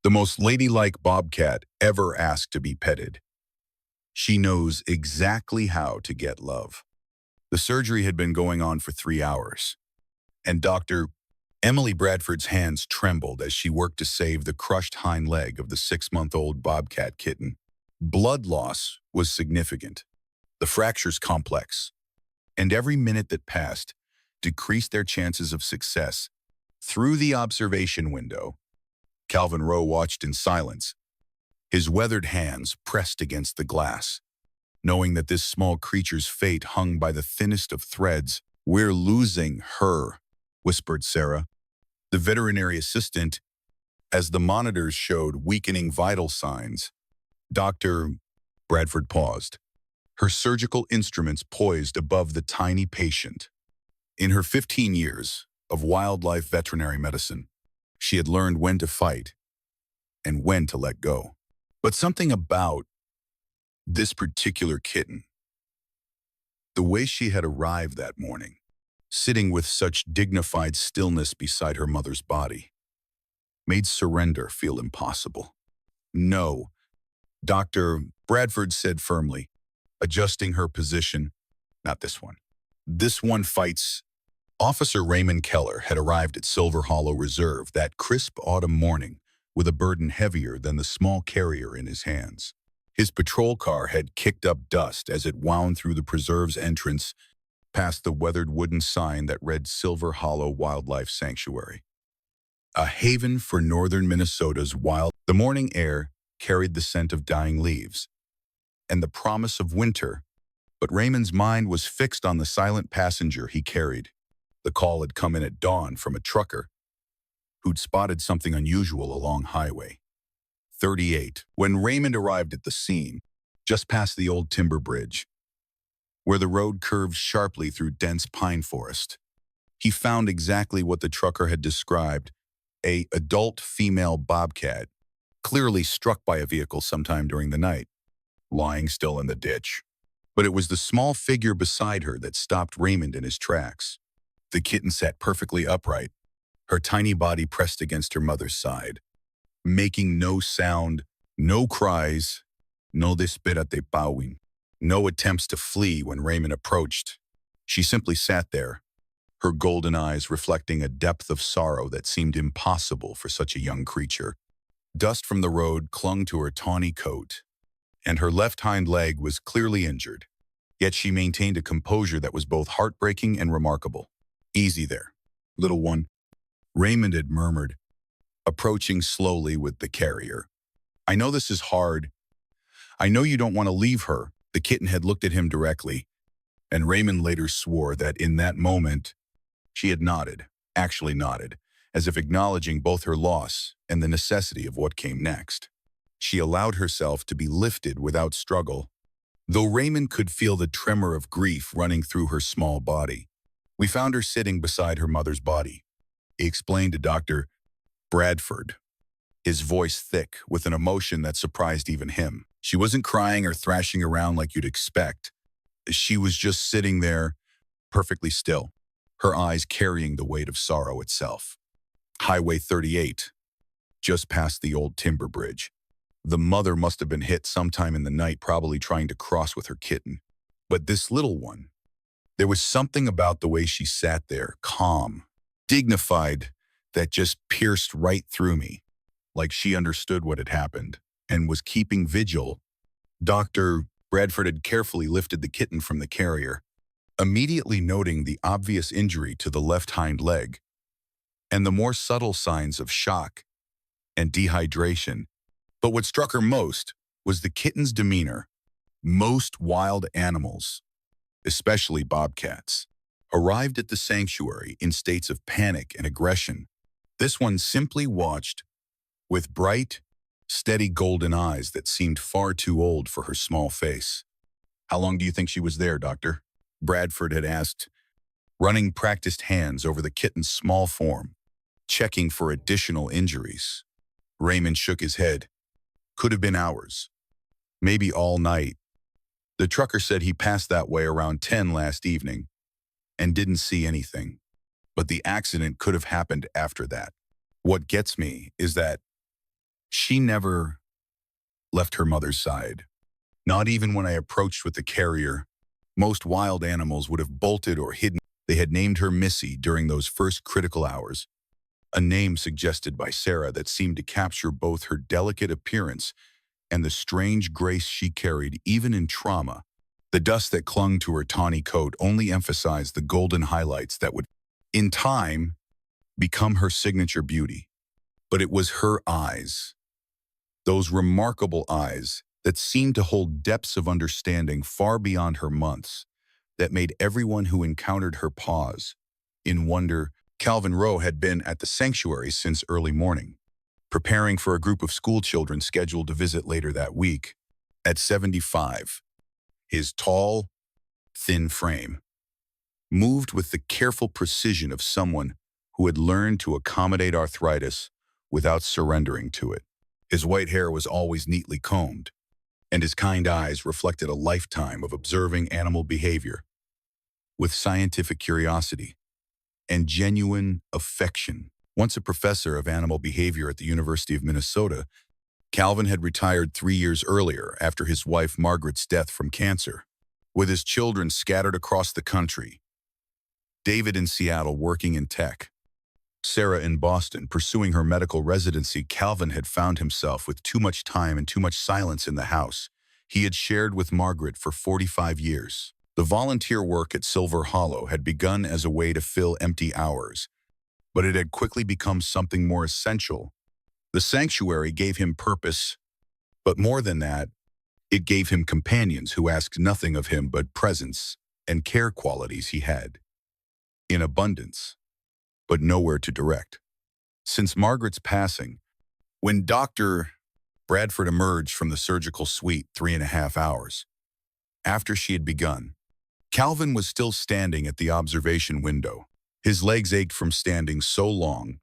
The most ladylike bobcat ever asked to be petted. She knows exactly how to get love. The surgery had been going on for 3 hours, and Dr. Emily Bradford's hands trembled as she worked to save the crushed hind leg of the 6-month-old bobcat kitten. Blood loss was significant, the fractures complex, and every minute that passed decreased their chances of success. Through the observation window, Calvin Rowe watched in silence, his weathered hands pressed against the glass, knowing that this small creature's fate hung by the thinnest of threads. "We're losing her," whispered Sarah, the veterinary assistant, as the monitors showed weakening vital signs. Dr. Bradford paused, her surgical instruments poised above the tiny patient. In her 15 years of wildlife veterinary medicine, she had learned when to fight and when to let go. But something about this particular kitten, the way she had arrived that morning, sitting with such dignified stillness beside her mother's body, made surrender feel impossible. "No," Dr. Bradford said firmly, adjusting her position. "Not this one. This one fights." Officer Raymond Keller had arrived at Silver Hollow Reserve that crisp autumn morning with a burden heavier than the small carrier in his hands. His patrol car had kicked up dust as it wound through the preserve's entrance past the weathered wooden sign that read Silver Hollow Wildlife Sanctuary, a haven for northern Minnesota's wild. The morning air carried the scent of dying leaves and the promise of winter, but Raymond's mind was fixed on the silent passenger he carried. The call had come in at dawn from a trucker who'd spotted something unusual along Highway 38. When Raymond arrived at the scene, just past the old timber bridge, where the road curved sharply through dense pine forest, he found exactly what the trucker had described: an adult female bobcat, clearly struck by a vehicle sometime during the night, lying still in the ditch. But it was the small figure beside her that stopped Raymond in his tracks. The kitten sat perfectly upright, her tiny body pressed against her mother's side, making no sound, no cries, no desperate bowing, no attempts to flee when Raymond approached. She simply sat there, her golden eyes reflecting a depth of sorrow that seemed impossible for such a young creature. Dust from the road clung to her tawny coat, and her left hind leg was clearly injured, yet she maintained a composure that was both heartbreaking and remarkable. "Easy there, little one," Raymond had murmured, approaching slowly with the carrier. "I know this is hard. I know you don't want to leave her." The kitten had looked at him directly, and Raymond later swore that in that moment, she had nodded, actually nodded, as if acknowledging both her loss and the necessity of what came next. She allowed herself to be lifted without struggle, though Raymond could feel the tremor of grief running through her small body. "We found her sitting beside her mother's body," he explained to Dr. Bradford, his voice thick with an emotion that surprised even him. "She wasn't crying or thrashing around like you'd expect. She was just sitting there, perfectly still, her eyes carrying the weight of sorrow itself." Highway 38, just past the old timber bridge. The mother must have been hit sometime in the night, probably trying to cross with her kitten. But this little one, there was something about the way she sat there, calm, dignified, that just pierced right through me, like she understood what had happened and was keeping vigil. Dr. Bradford had carefully lifted the kitten from the carrier, immediately noting the obvious injury to the left hind leg and the more subtle signs of shock and dehydration. But what struck her most was the kitten's demeanor. Most wild animals, especially bobcats, arrived at the sanctuary in states of panic and aggression. This one simply watched with bright, steady golden eyes that seemed far too old for her small face. "How long do you think she was there, doctor?" Bradford had asked, running practiced hands over the kitten's small form, checking for additional injuries. Raymond shook his head. "Could have been hours. Maybe all night. The trucker said he passed that way around 10 last evening and didn't see anything. But the accident could have happened after that. What gets me is that She never left her mother's side. Not even when I approached with the carrier. Most wild animals would have bolted or hidden. They had named her Missy during those first critical hours, a name suggested by Sarah that seemed to capture both her delicate appearance and the strange grace she carried even in trauma. The dust that clung to her tawny coat only emphasized the golden highlights that would, in time, become her signature beauty. But it was her eyes, those remarkable eyes that seemed to hold depths of understanding far beyond her months, that made everyone who encountered her pause in wonder. Calvin Rowe had been at the sanctuary since early morning, preparing for a group of school children scheduled to visit later that week. At 75, his tall, thin frame moved with the careful precision of someone who had learned to accommodate arthritis without surrendering to it. His white hair was always neatly combed, and his kind eyes reflected a lifetime of observing animal behavior with scientific curiosity and genuine affection. Once a professor of animal behavior at the University of Minnesota, Calvin had retired 3 years earlier after his wife Margaret's death from cancer. With his children scattered across the country, David in Seattle working in tech, Sarah in Boston pursuing her medical residency, Calvin had found himself with too much time and too much silence in the house he had shared with Margaret for 45 years. The volunteer work at Silver Hollow had begun as a way to fill empty hours, but it had quickly become something more essential. The sanctuary gave him purpose, but more than that, it gave him companions who asked nothing of him but presence and care, qualities he had in abundance, but nowhere to direct. Since Margaret's passing, when Dr. Bradford emerged from the surgical suite 3.5 hours after she had begun, Calvin was still standing at the observation window. His legs ached from standing so long,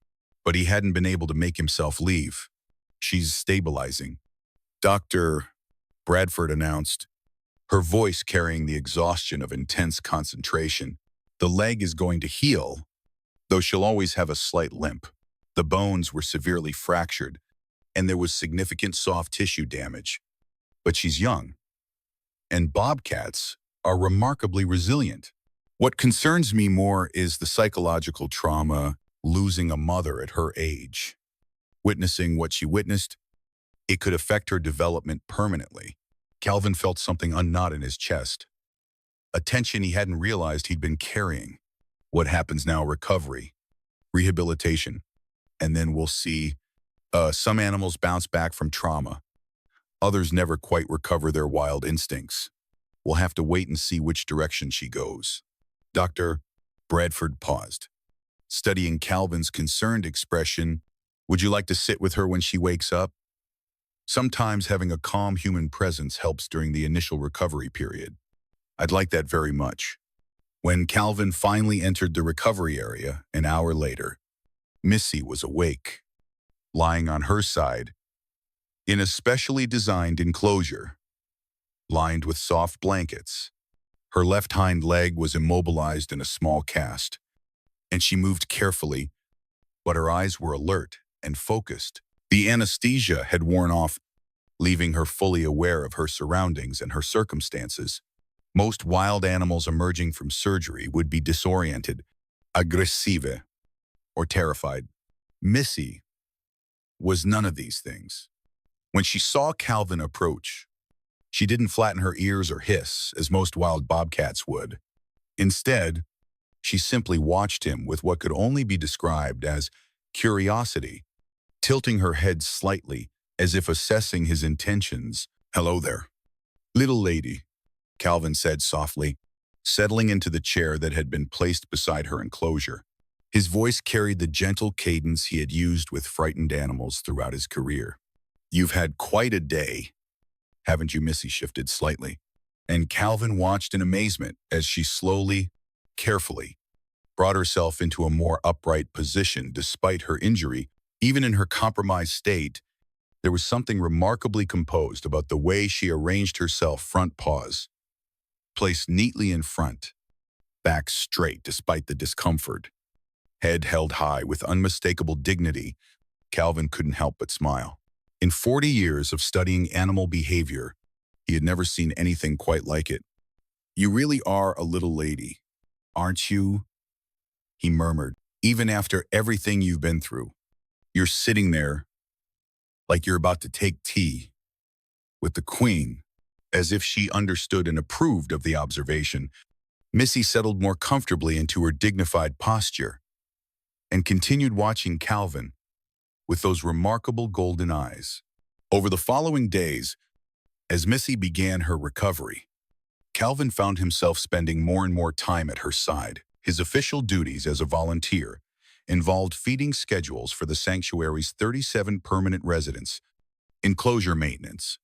but he hadn't been able to make himself leave. "She's stabilizing," Dr. Bradford announced, her voice carrying the exhaustion of intense concentration. "The leg is going to heal, though she'll always have a slight limp. The bones were severely fractured, and there was significant soft tissue damage. But she's young, and bobcats are remarkably resilient. What concerns me more is the psychological trauma, losing a mother at her age. Witnessing what she witnessed, it could affect her development permanently." Calvin felt something unknot in his chest, a tension he hadn't realized he'd been carrying. What happens now? Recovery, rehabilitation, and then we'll see. Some animals bounce back from trauma. Others never quite recover their wild instincts. We'll have to wait and see which direction she goes. Dr. Bradford paused, studying Calvin's concerned expression. "Would you like to sit with her when she wakes up? Sometimes having a calm human presence helps during the initial recovery period." "I'd like that very much." When Calvin finally entered the recovery area an hour later, Missy was awake, lying on her side in a specially designed enclosure, lined with soft blankets. Her left hind leg was immobilized in a small cast, and she moved carefully, but her eyes were alert and focused. The anesthesia had worn off, leaving her fully aware of her surroundings and her circumstances. Most wild animals emerging from surgery would be disoriented, aggressive, or terrified. Missy was none of these things. When she saw Calvin approach, she didn't flatten her ears or hiss, as most wild bobcats would. Instead, she simply watched him with what could only be described as curiosity, tilting her head slightly as if assessing his intentions. "Hello there, little lady," Calvin said softly, settling into the chair that had been placed beside her enclosure. His voice carried the gentle cadence he had used with frightened animals throughout his career. "You've had quite a day, haven't you?" Missy shifted slightly, and Calvin watched in amazement as she slowly, carefully, brought herself into a more upright position despite her injury. Even in her compromised state, there was something remarkably composed about the way she arranged herself. Front paws placed neatly in front, back straight despite the discomfort, head held high with unmistakable dignity. Calvin couldn't help but smile. In 40 years of studying animal behavior, he had never seen anything quite like it. "You really are a little lady, aren't you?" he murmured. "Even after everything you've been through, you're sitting there like you're about to take tea with the queen." As if she understood and approved of the observation, Missy settled more comfortably into her dignified posture and continued watching Calvin with those remarkable golden eyes. Over the following days, as Missy began her recovery, Calvin found himself spending more and more time at her side. His official duties as a volunteer involved feeding schedules for the sanctuary's 37 permanent residents, enclosure maintenance,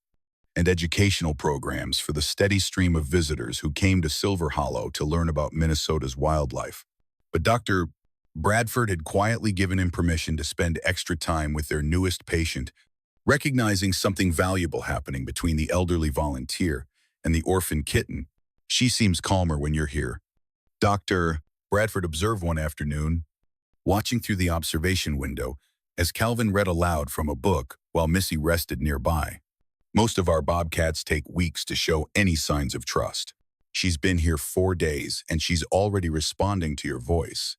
and educational programs for the steady stream of visitors who came to Silver Hollow to learn about Minnesota's wildlife. But Dr. Bradford had quietly given him permission to spend extra time with their newest patient, recognizing something valuable happening between the elderly volunteer and the orphaned kitten. "She seems calmer when you're here," Dr. Bradford observed one afternoon, watching through the observation window as Calvin read aloud from a book while Missy rested nearby. "Most of our bobcats take weeks to show any signs of trust. She's been here 4 days, and she's already responding to your voice."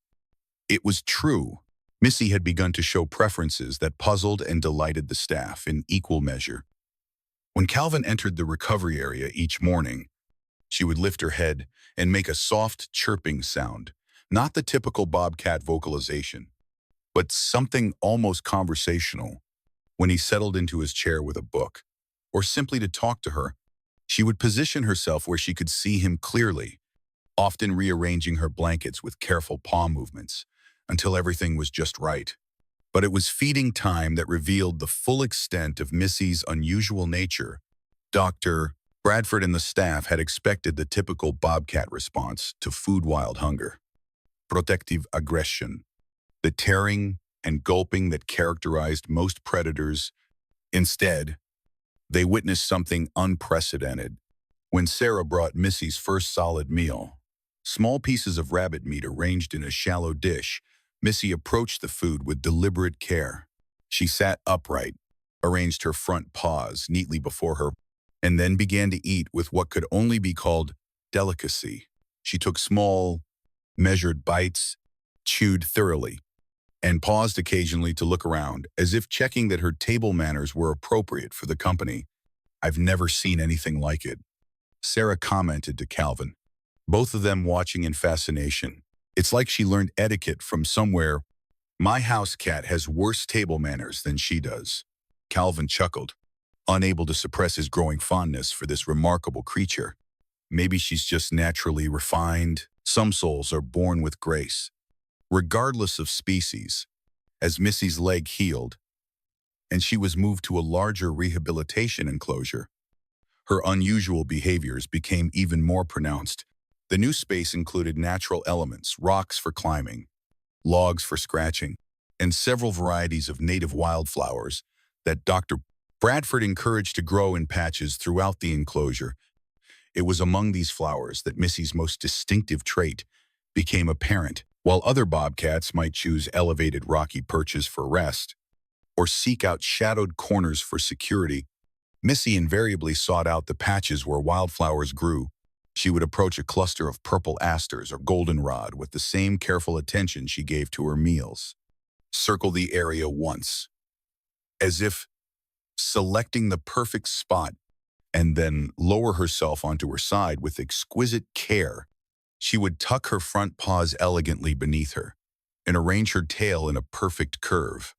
It was true. Missy had begun to show preferences that puzzled and delighted the staff in equal measure. When Calvin entered the recovery area each morning, she would lift her head and make a soft chirping sound, not the typical bobcat vocalization, but something almost conversational. When he settled into his chair with a book, or simply to talk to her, she would position herself where she could see him clearly, often rearranging her blankets with careful paw movements until everything was just right. But it was feeding time that revealed the full extent of Missy's unusual nature. Dr. Bradford and the staff had expected the typical bobcat response to food-wild hunger: protective aggression, the tearing and gulping that characterized most predators. Instead, they witnessed something unprecedented when Sarah brought Missy's first solid meal. Small pieces of rabbit meat arranged in a shallow dish, Missy approached the food with deliberate care. She sat upright, arranged her front paws neatly before her, and then began to eat with what could only be called delicacy. She took small, measured bites, chewed thoroughly, and paused occasionally to look around, as if checking that her table manners were appropriate for the company. "I've never seen anything like it," Sarah commented to Calvin, both of them watching in fascination. "It's like she learned etiquette from somewhere. My house cat has worse table manners than she does." Calvin chuckled, unable to suppress his growing fondness for this remarkable creature. "Maybe she's just naturally refined. Some souls are born with grace." Regardless of species, as Missy's leg healed and she was moved to a larger rehabilitation enclosure, her unusual behaviors became even more pronounced. The new space included natural elements, rocks for climbing, logs for scratching, and several varieties of native wildflowers that Dr. Bradford encouraged to grow in patches throughout the enclosure. It was among these flowers that Missy's most distinctive trait became apparent. While other bobcats might choose elevated rocky perches for rest or seek out shadowed corners for security, Missy invariably sought out the patches where wildflowers grew. She would approach a cluster of purple asters or goldenrod with the same careful attention she gave to her meals. Circle the area once, as if selecting the perfect spot, and then lower herself onto her side with exquisite care. She would tuck her front paws elegantly beneath her and arrange her tail in a perfect curve,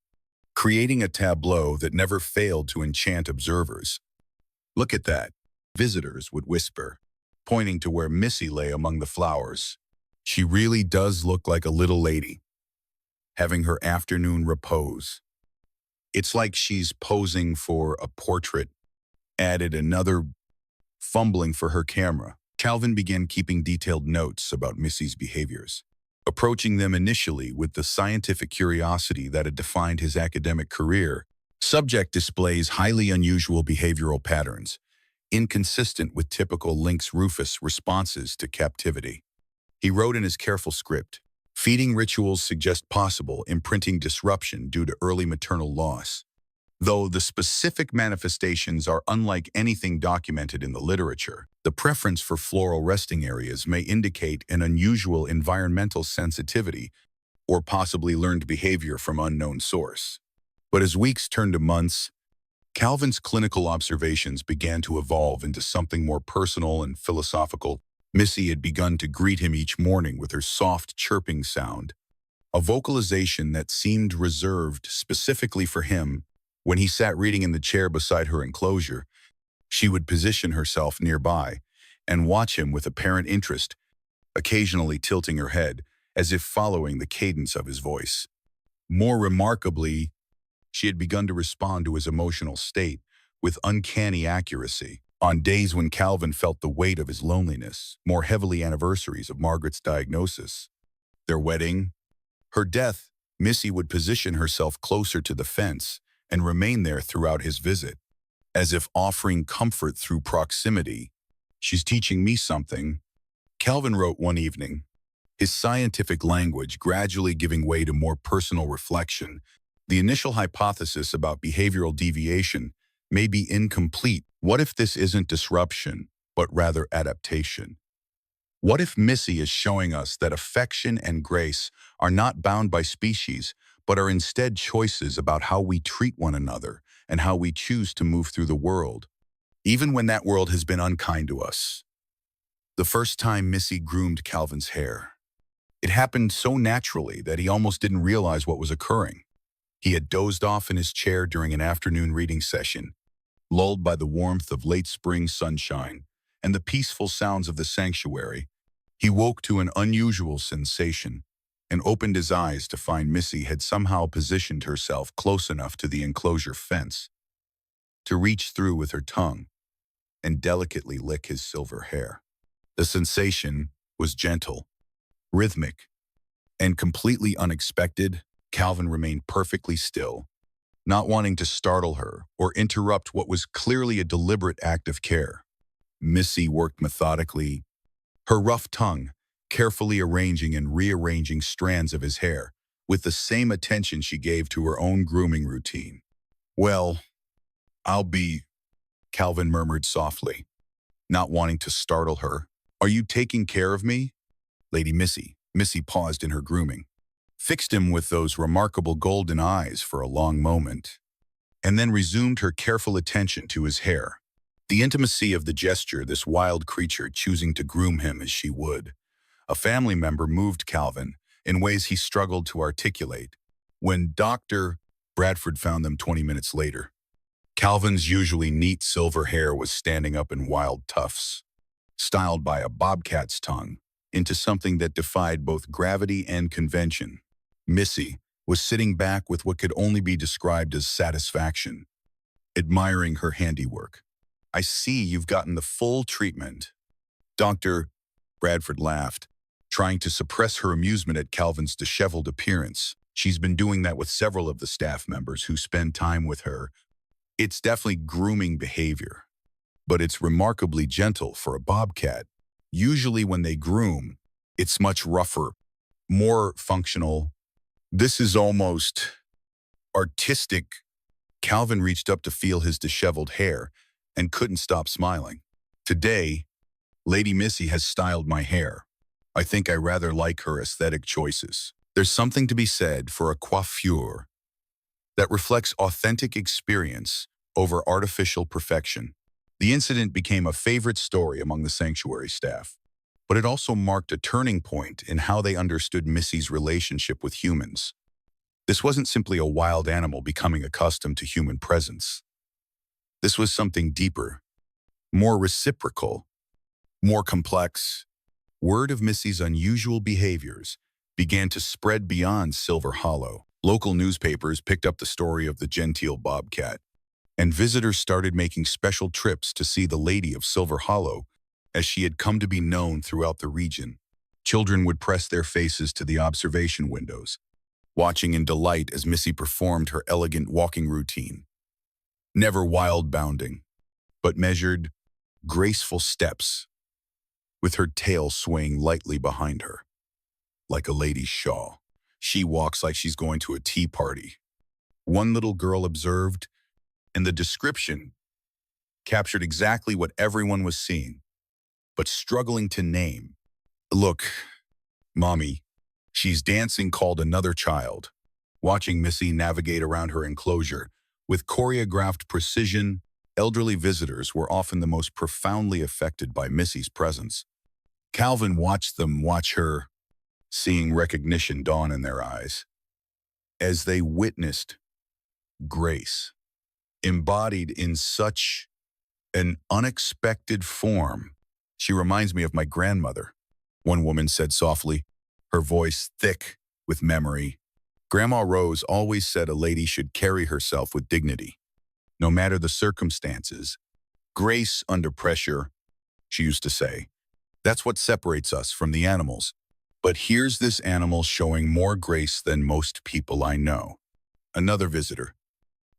creating a tableau that never failed to enchant observers. "Look at that," visitors would whisper, pointing to where Missy lay among the flowers. "She really does look like a little lady, having her afternoon repose. It's like she's posing for a portrait," added another, fumbling for her camera. Calvin began keeping detailed notes about Missy's behaviors, approaching them initially with the scientific curiosity that had defined his academic career. Subject displays highly unusual behavioral patterns, inconsistent with typical Lynx rufus responses to captivity. He wrote in his careful script, "Feeding rituals suggest possible imprinting disruption due to early maternal loss. Though the specific manifestations are unlike anything documented in the literature, the preference for floral resting areas may indicate an unusual environmental sensitivity or possibly learned behavior from unknown source. But as weeks turned to months, Calvin's clinical observations began to evolve into something more personal and philosophical. Missy had begun to greet him each morning with her soft chirping sound, a vocalization that seemed reserved specifically for him. When he sat reading in the chair beside her enclosure, she would position herself nearby and watch him with apparent interest, occasionally tilting her head as if following the cadence of his voice. More remarkably, she had begun to respond to his emotional state with uncanny accuracy. On days when Calvin felt the weight of his loneliness, more heavily anniversaries of Margaret's diagnosis, their wedding, her death, Missy would position herself closer to the fence and remain there throughout his visit, as if offering comfort through proximity. "She's teaching me something," Calvin wrote one evening, his scientific language gradually giving way to more personal reflection. The initial hypothesis about behavioral deviation may be incomplete. What if this isn't disruption, but rather adaptation? What if Missy is showing us that affection and grace are not bound by species, but are instead choices about how we treat one another and how we choose to move through the world, even when that world has been unkind to us? The first time Missy groomed Calvin's hair, it happened so naturally that he almost didn't realize what was occurring. He had dozed off in his chair during an afternoon reading session, lulled by the warmth of late spring sunshine and the peaceful sounds of the sanctuary. He woke to an unusual sensation and opened his eyes to find Missy had somehow positioned herself close enough to the enclosure fence to reach through with her tongue and delicately lick his silver hair. The sensation was gentle, rhythmic, and completely unexpected. Calvin remained perfectly still, not wanting to startle her or interrupt what was clearly a deliberate act of care. Missy worked methodically, her rough tongue carefully arranging and rearranging strands of his hair with the same attention she gave to her own grooming routine. "Well, I'll be," Calvin murmured softly, not wanting to startle her. "Are you taking care of me, Lady Missy?" Missy paused in her grooming, fixed him with those remarkable golden eyes for a long moment, and then resumed her careful attention to his hair. The intimacy of the gesture, this wild creature choosing to groom him as she would. A family member moved Calvin in ways he struggled to articulate. When Dr. Bradford found them 20 minutes later, Calvin's usually neat silver hair was standing up in wild tufts, styled by a bobcat's tongue into something that defied both gravity and convention. Missy was sitting back with what could only be described as satisfaction, admiring her handiwork. "I see you've gotten the full treatment." Dr. Bradford laughed, trying to suppress her amusement at Calvin's disheveled appearance. "She's been doing that with several of the staff members who spend time with her. It's definitely grooming behavior, but it's remarkably gentle for a bobcat. Usually when they groom, it's much rougher, more functional. This is almost artistic." Calvin reached up to feel his disheveled hair and couldn't stop smiling. "Today, Lady Missy has styled my hair. I think I rather like her aesthetic choices. There's something to be said for a coiffure that reflects authentic experience over artificial perfection." The incident became a favorite story among the sanctuary staff, but it also marked a turning point in how they understood Missy's relationship with humans. This wasn't simply a wild animal becoming accustomed to human presence. This was something deeper, more reciprocal, more complex. Word of Missy's unusual behaviors began to spread beyond Silver Hollow. Local newspapers picked up the story of the genteel bobcat, and visitors started making special trips to see the Lady of Silver Hollow, as she had come to be known throughout the region. Children would press their faces to the observation windows, watching in delight as Missy performed her elegant walking routine. Never wild-bounding, but measured, graceful steps, with her tail swaying lightly behind her. Like a lady's shawl, she walks like she's going to a tea party. One little girl observed, and the description captured exactly what everyone was seeing, but struggling to name. Look, Mommy, she's dancing, called another child. Watching Missy navigate around her enclosure with choreographed precision, elderly visitors were often the most profoundly affected by Missy's presence. Calvin watched them watch her, seeing recognition dawn in their eyes. As they witnessed grace, embodied in such an unexpected form. She reminds me of my grandmother, one woman said softly, her voice thick with memory. Grandma Rose always said a lady should carry herself with dignity, no matter the circumstances. Grace under pressure, she used to say. That's what separates us from the animals. But here's this animal showing more grace than most people I know. Another visitor,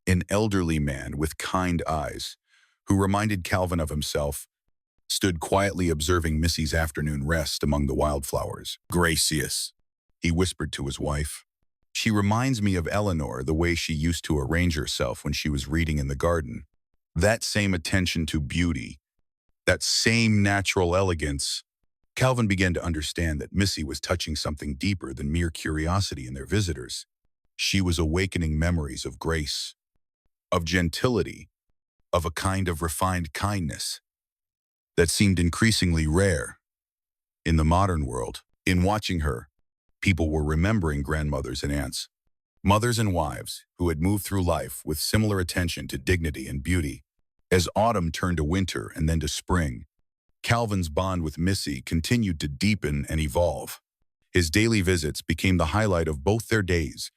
an elderly man with kind eyes, who reminded Calvin of himself, stood quietly observing Missy's afternoon rest among the wildflowers. Gracious, he whispered to his wife. She reminds me of Eleanor, the way she used to arrange herself when she was reading in the garden. That same attention to beauty, that same natural elegance. Calvin began to understand that Missy was touching something deeper than mere curiosity in their visitors. She was awakening memories of grace, of gentility, of a kind of refined kindness that seemed increasingly rare in the modern world. In watching her, people were remembering grandmothers and aunts, mothers and wives who had moved through life with similar attention to dignity and beauty. As autumn turned to winter and then to spring, Calvin's bond with Missy continued to deepen and evolve. His daily visits became the highlight of both their days,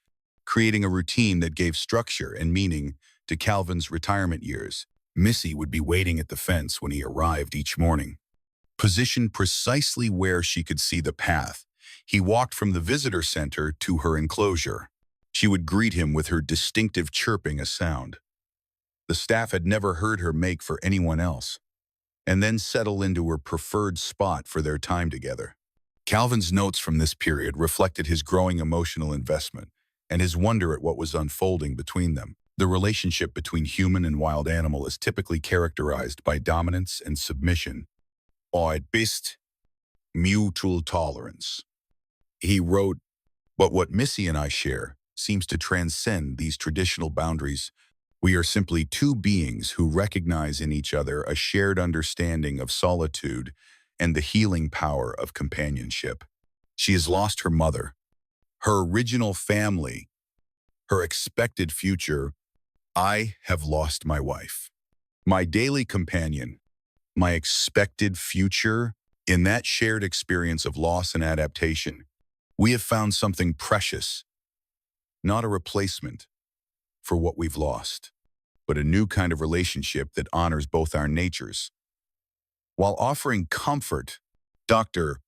creating a routine that gave structure and meaning to Calvin's retirement years. Missy would be waiting at the fence when he arrived each morning, positioned precisely where she could see the path. He walked from the visitor center to her enclosure. She would greet him with her distinctive chirping, a sound the staff had never heard her make for anyone else, and then settle into her preferred spot for their time together. Calvin's notes from this period reflected his growing emotional investment and his wonder at what was unfolding between them. The relationship between human and wild animal is typically characterized by dominance and submission, or at best, mutual tolerance. He wrote, "But what Missy and I share seems to transcend these traditional boundaries. We are simply two beings who recognize in each other a shared understanding of solitude and the healing power of companionship. She has lost her mother, her original family, her expected future. I have lost my wife, my daily companion, my expected future. In that shared experience of loss and adaptation, we have found something precious, not a replacement for what we've lost, but a new kind of relationship that honors both our natures." While offering comfort, Dr.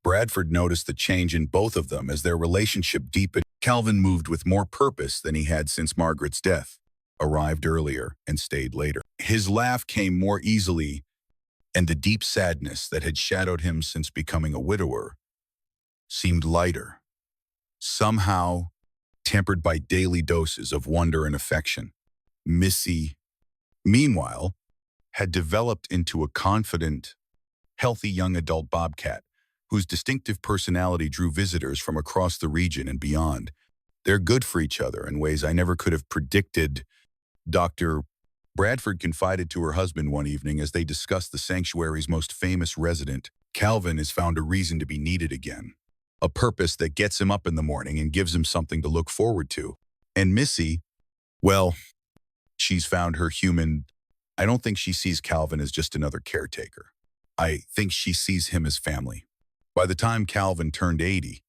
Bradford noticed the change in both of them as their relationship deepened. Calvin moved with more purpose than he had since Margaret's death, arrived earlier and stayed later. His laugh came more easily, and the deep sadness that had shadowed him since becoming a widower seemed lighter, somehow tempered by daily doses of wonder and affection. Missy, meanwhile, had developed into a confident, healthy young adult bobcat whose distinctive personality drew visitors from across the region and beyond. They're good for each other in ways I never could have predicted, Dr. Bradford confided to her husband one evening as they discussed the sanctuary's most famous resident. Calvin has found a reason to be needed again, a purpose that gets him up in the morning and gives him something to look forward to. And Missy, well, she's found her human. I don't think she sees Calvin as just another caretaker. I think she sees him as family. By the time Calvin turned 80,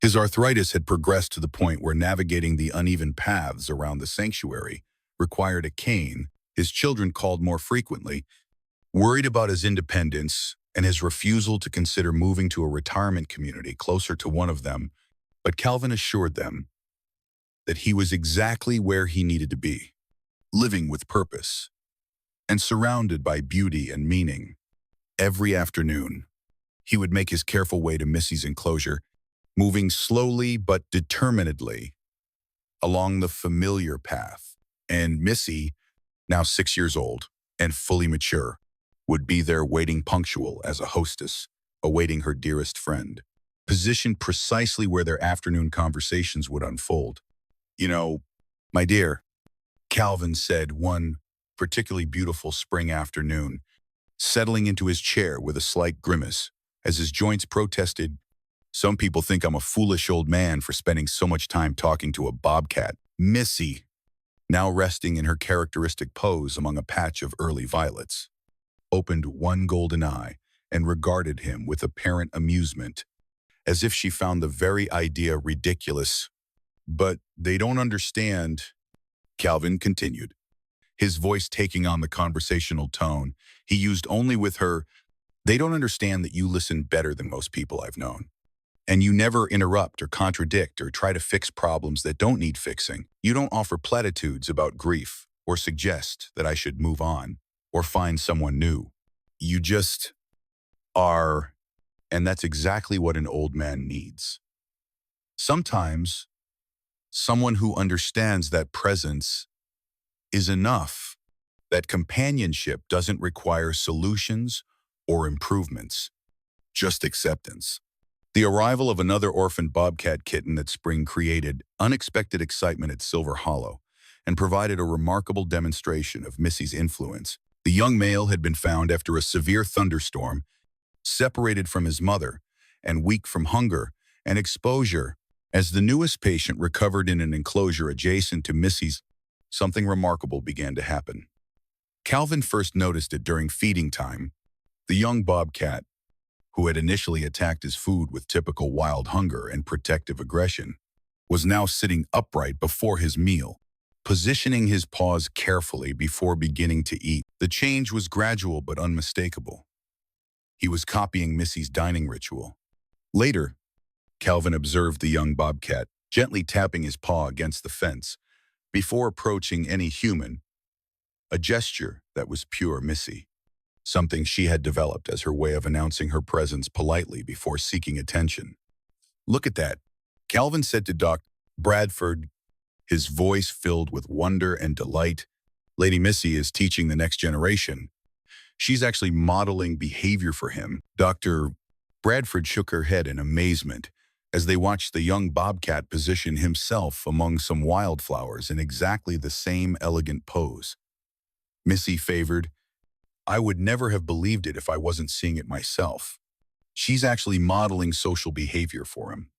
his arthritis had progressed to the point where navigating the uneven paths around the sanctuary required a cane. His children called more frequently, worried about his independence and his refusal to consider moving to a retirement community closer to one of them, but Calvin assured them that he was exactly where he needed to be, living with purpose and surrounded by beauty and meaning. Every afternoon, he would make his careful way to Missy's enclosure, moving slowly but determinedly along the familiar path. And Missy, now 6 years old and fully mature, would be there waiting punctual as a hostess, awaiting her dearest friend, positioned precisely where their afternoon conversations would unfold. "You know, my dear," Calvin said one particularly beautiful spring afternoon, settling into his chair with a slight grimace, as his joints protested, "Some people think I'm a foolish old man for spending so much time talking to a bobcat." Missy, now resting in her characteristic pose among a patch of early violets, opened one golden eye and regarded him with apparent amusement, as if she found the very idea ridiculous. "But they don't understand," Calvin continued, his voice taking on the conversational tone he used only with her. "They don't understand that you listen better than most people I've known. And you never interrupt or contradict or try to fix problems that don't need fixing. You don't offer platitudes about grief or suggest that I should move on or find someone new. You just are, and that's exactly what an old man needs. Sometimes, someone who understands that presence is enough, that companionship doesn't require solutions or improvements, just acceptance." The arrival of another orphaned bobcat kitten that spring created unexpected excitement at Silver Hollow and provided a remarkable demonstration of Missy's influence. The young male had been found after a severe thunderstorm, separated from his mother, and weak from hunger and exposure. As the newest patient recovered in an enclosure adjacent to Missy's, something remarkable began to happen. Calvin first noticed it during feeding time. The young bobcat, who had initially attacked his food with typical wild hunger and protective aggression, was now sitting upright before his meal, positioning his paws carefully before beginning to eat. The change was gradual but unmistakable. He was copying Missy's dining ritual. Later, Calvin observed the young bobcat gently tapping his paw against the fence before approaching any human, a gesture that was pure Missy, something she had developed as her way of announcing her presence politely before seeking attention. "Look at that," Calvin said to Dr. Bradford, his voice filled with wonder and delight. "Lady Missy is teaching the next generation. She's actually modeling behavior for him." Dr. Bradford shook her head in amazement as they watched the young bobcat position himself among some wildflowers in exactly the same elegant pose. Missy favored, "I would never have believed it if I wasn't seeing it myself. She's actually modeling social behavior for him,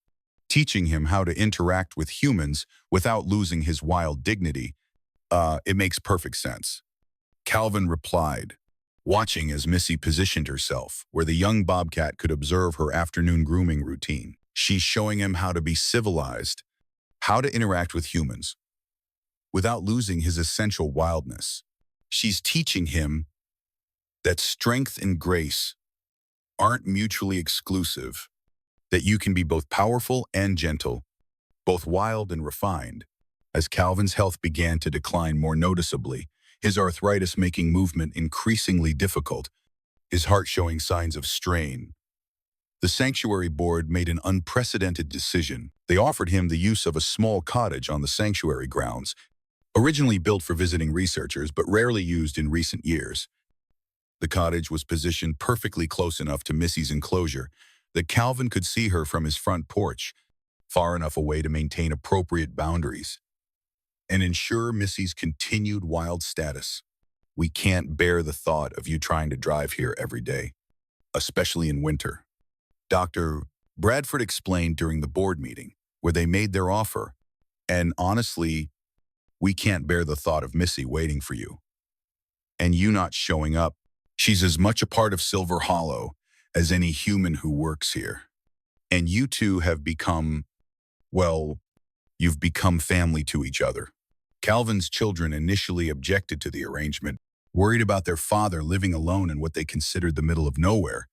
teaching him how to interact with humans without losing his wild dignity. It makes perfect sense," Calvin replied, watching as Missy positioned herself where the young bobcat could observe her afternoon grooming routine. She's showing him how to be civilized, how to interact with humans without losing his essential wildness. She's teaching him that strength and grace aren't mutually exclusive, that you can be both powerful and gentle, both wild and refined. As Calvin's health began to decline more noticeably, his arthritis making movement increasingly difficult, his heart showing signs of strain, the sanctuary board made an unprecedented decision. They offered him the use of a small cottage on the sanctuary grounds, originally built for visiting researchers but rarely used in recent years. The cottage was positioned perfectly close enough to Missy's enclosure that Calvin could see her from his front porch, far enough away to maintain appropriate boundaries and ensure Missy's continued wild status. "We can't bear the thought of you trying to drive here every day, especially in winter," Dr. Bradford explained during the board meeting, where they made their offer. "And honestly, we can't bear the thought of Missy waiting for you and you not showing up. She's as much a part of Silver Hollow as any human who works here. And you two have become, well, you've become family to each other." Calvin's children initially objected to the arrangement, worried about their father living alone in what they considered the middle of nowhere,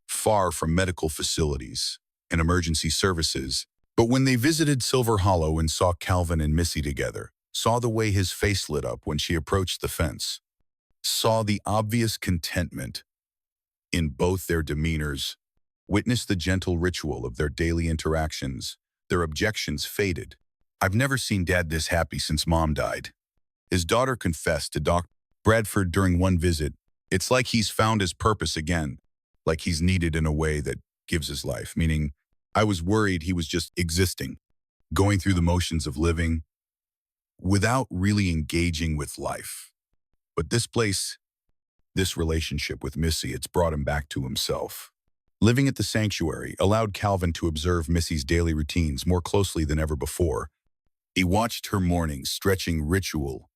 far from medical facilities and emergency services. But when they visited Silver Hollow and saw Calvin and Missy together, saw the way his face lit up when she approached the fence, saw the obvious contentment in both their demeanors, witnessed the gentle ritual of their daily interactions, their objections faded. "I've never seen Dad this happy since Mom died," his daughter confessed to Dr. Bradford during one visit, it's like he's found his purpose again, like he's needed in a way that gives his life, meaning I was worried he was just existing, going through the motions of living without really engaging with life. But this relationship with Missy, it's brought him back to himself. Living at the sanctuary allowed Calvin to observe Missy's daily routines more closely than ever before. He watched her morning stretching ritual,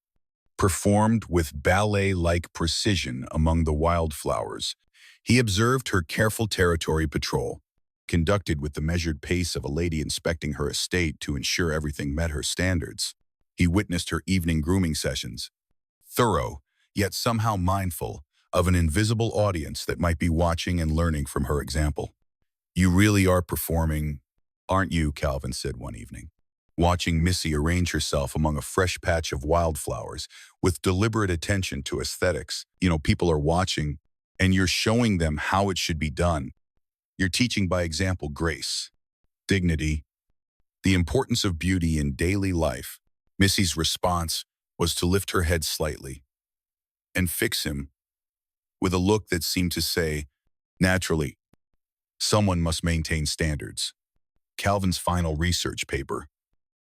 performed with ballet-like precision among the wildflowers. He observed her careful territory patrol, conducted with the measured pace of a lady inspecting her estate to ensure everything met her standards. He witnessed her evening grooming sessions, thorough, yet somehow mindful of an invisible audience that might be watching and learning from her example. "You really are performing, aren't you?" Calvin said one evening, watching Missy arrange herself among a fresh patch of wildflowers with deliberate attention to aesthetics. People are watching, and you're showing them how it should be done. You're teaching by example grace, dignity, the importance of beauty in daily life. Missy's response was to lift her head slightly and fix him with a look that seemed to say, naturally, someone must maintain standards. Calvin's final research paper,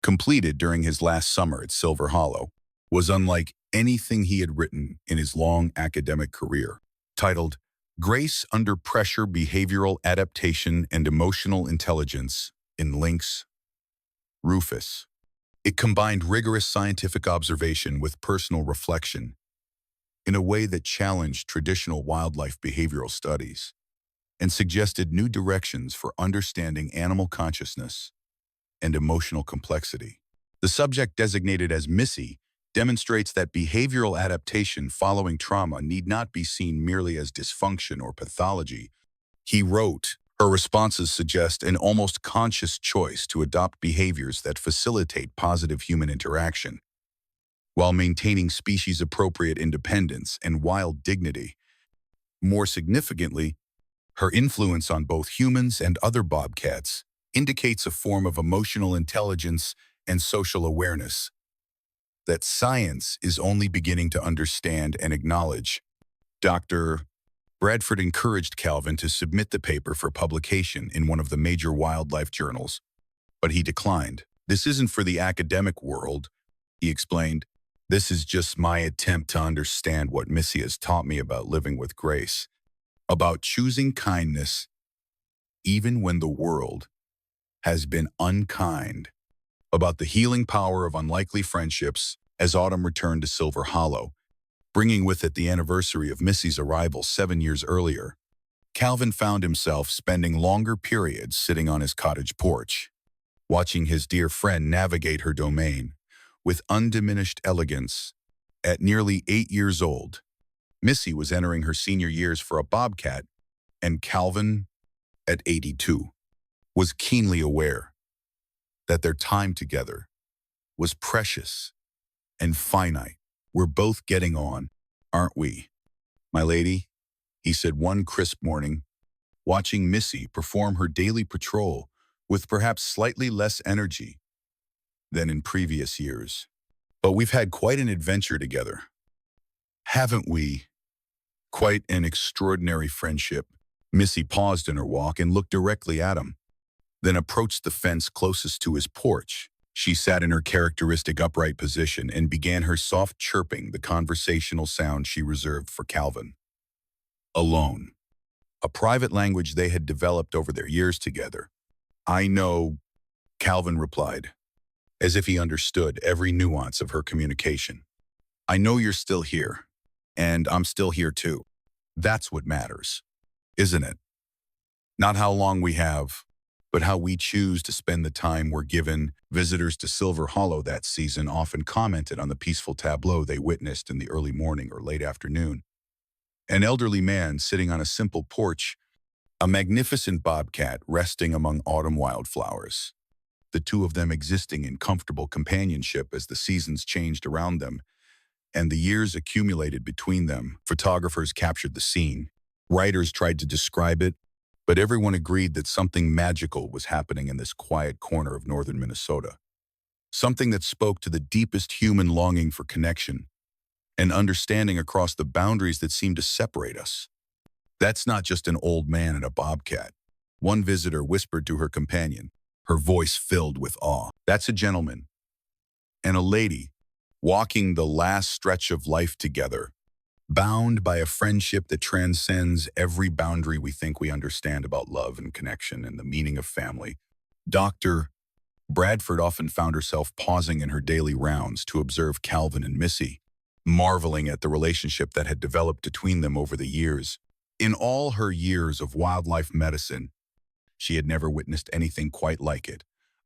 completed during his last summer at Silver Hollow, was unlike anything he had written in his long academic career. Titled, Grace Under Pressure, Behavioral Adaptation and Emotional Intelligence in Lynx, Rufus. It combined rigorous scientific observation with personal reflection in a way that challenged traditional wildlife behavioral studies and suggested new directions for understanding animal consciousness and emotional complexity. The subject, designated as Missy, demonstrates that behavioral adaptation following trauma need not be seen merely as dysfunction or pathology. He wrote, her responses suggest an almost conscious choice to adopt behaviors that facilitate positive human interaction, while maintaining species-appropriate independence and wild dignity. More significantly, her influence on both humans and other bobcats indicates a form of emotional intelligence and social awareness that science is only beginning to understand and acknowledge. Dr. Bradford encouraged Calvin to submit the paper for publication in one of the major wildlife journals, but he declined. "This isn't for the academic world," he explained. "This is just my attempt to understand what Missy has taught me about living with grace, about choosing kindness even when the world has been unkind, about the healing power of unlikely friendships." As autumn returned to Silver Hollow, bringing with it the anniversary of Missy's arrival 7 years earlier, Calvin found himself spending longer periods sitting on his cottage porch, watching his dear friend navigate her domain with undiminished elegance. At nearly 8 years old, Missy was entering her senior years for a bobcat, and Calvin, at 82, was keenly aware that their time together was precious and finite. "We're both getting on, aren't we, my lady?" he said one crisp morning, watching Missy perform her daily patrol with perhaps slightly less energy than in previous years. "But we've had quite an adventure together, haven't we? Quite an extraordinary friendship." Missy paused in her walk and looked directly at him, then approached the fence closest to his porch. She sat in her characteristic upright position and began her soft chirping, the conversational sound she reserved for Calvin alone, a private language they had developed over their years together. "I know," Calvin replied, as if he understood every nuance of her communication. "I know you're still here, and I'm still here too. That's what matters, isn't it? Not how long we have, but how we choose to spend the time we're given." Visitors to Silver Hollow that season often commented on the peaceful tableau they witnessed in the early morning or late afternoon. An elderly man sitting on a simple porch, a magnificent bobcat resting among autumn wildflowers, the two of them existing in comfortable companionship as the seasons changed around them and the years accumulated between them. Photographers captured the scene. Writers tried to describe it, but everyone agreed that something magical was happening in this quiet corner of northern Minnesota. Something that spoke to the deepest human longing for connection and understanding across the boundaries that seem to separate us. That's not just an old man and a bobcat. One visitor whispered to her companion, her voice filled with awe. That's a gentleman and a lady walking the last stretch of life together, bound by a friendship that transcends every boundary we think we understand about love and connection and the meaning of family. Dr. Bradford often found herself pausing in her daily rounds to observe Calvin and Missy, marveling at the relationship that had developed between them over the years. In all her years of wildlife medicine, she had never witnessed anything quite like it,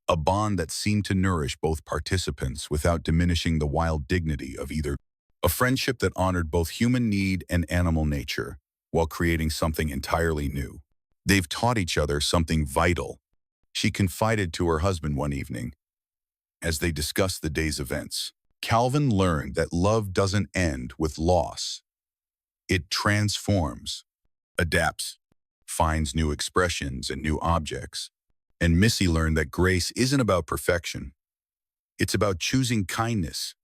a bond that seemed to nourish both participants without diminishing the wild dignity of either, a friendship that honored both human need and animal nature while creating something entirely new. They've taught each other something vital, she confided to her husband one evening as they discussed the day's events. Calvin learned that love doesn't end with loss. It transforms, adapts, finds new expressions and new objects. And Missy learned that grace isn't about perfection. It's about choosing kindness,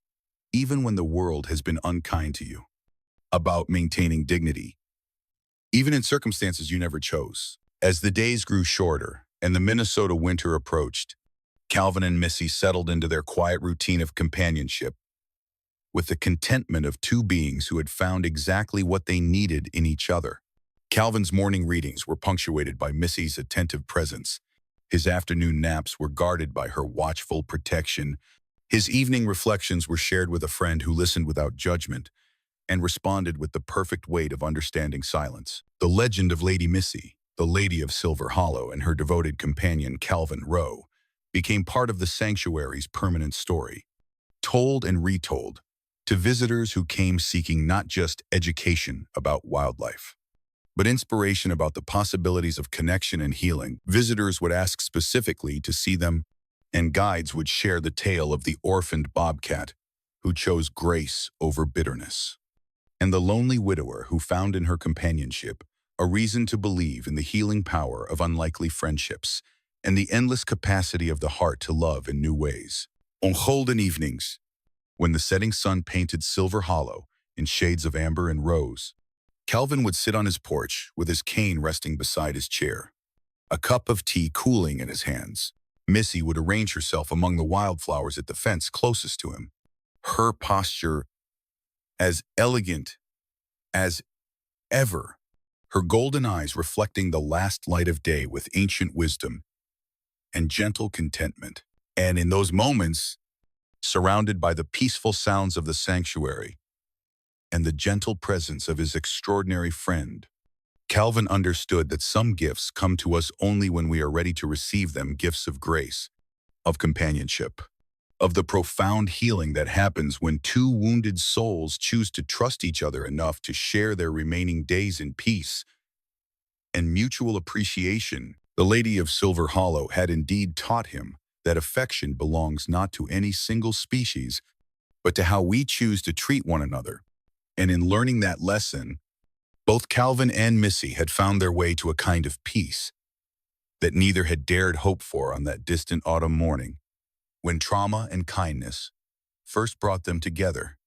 even when the world has been unkind to you. About maintaining dignity, even in circumstances you never chose. As the days grew shorter and the Minnesota winter approached, Calvin and Missy settled into their quiet routine of companionship, with the contentment of two beings who had found exactly what they needed in each other. Calvin's morning readings were punctuated by Missy's attentive presence. His afternoon naps were guarded by her watchful protection. His evening reflections were shared with a friend who listened without judgment and responded with the perfect weight of understanding silence. The legend of Lady Missy, the Lady of Silver Hollow, and her devoted companion Calvin Rowe became part of the sanctuary's permanent story, told and retold to visitors who came seeking not just education about wildlife, but inspiration about the possibilities of connection and healing. Visitors would ask specifically to see them, and guides would share the tale of the orphaned bobcat who chose grace over bitterness, and the lonely widower who found in her companionship a reason to believe in the healing power of unlikely friendships and the endless capacity of the heart to love in new ways. On golden evenings, when the setting sun painted Silver Hollow in shades of amber and rose, Calvin would sit on his porch with his cane resting beside his chair, a cup of tea cooling in his hands. Missy would arrange herself among the wildflowers at the fence closest to him, her posture as elegant as ever, her golden eyes reflecting the last light of day with ancient wisdom and gentle contentment. And in those moments, surrounded by the peaceful sounds of the sanctuary and the gentle presence of his extraordinary friend, Calvin understood that some gifts come to us only when we are ready to receive them, gifts of grace, of companionship, of the profound healing that happens when two wounded souls choose to trust each other enough to share their remaining days in peace and mutual appreciation. The Lady of Silver Hollow had indeed taught him that affection belongs not to any single species, but to how we choose to treat one another. And in learning that lesson, both Calvin and Missy had found their way to a kind of peace that neither had dared hope for on that distant autumn morning, when trauma and kindness first brought them together,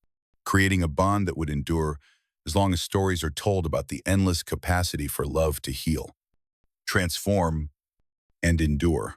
creating a bond that would endure as long as stories are told about the endless capacity for love to heal, transform, and endure.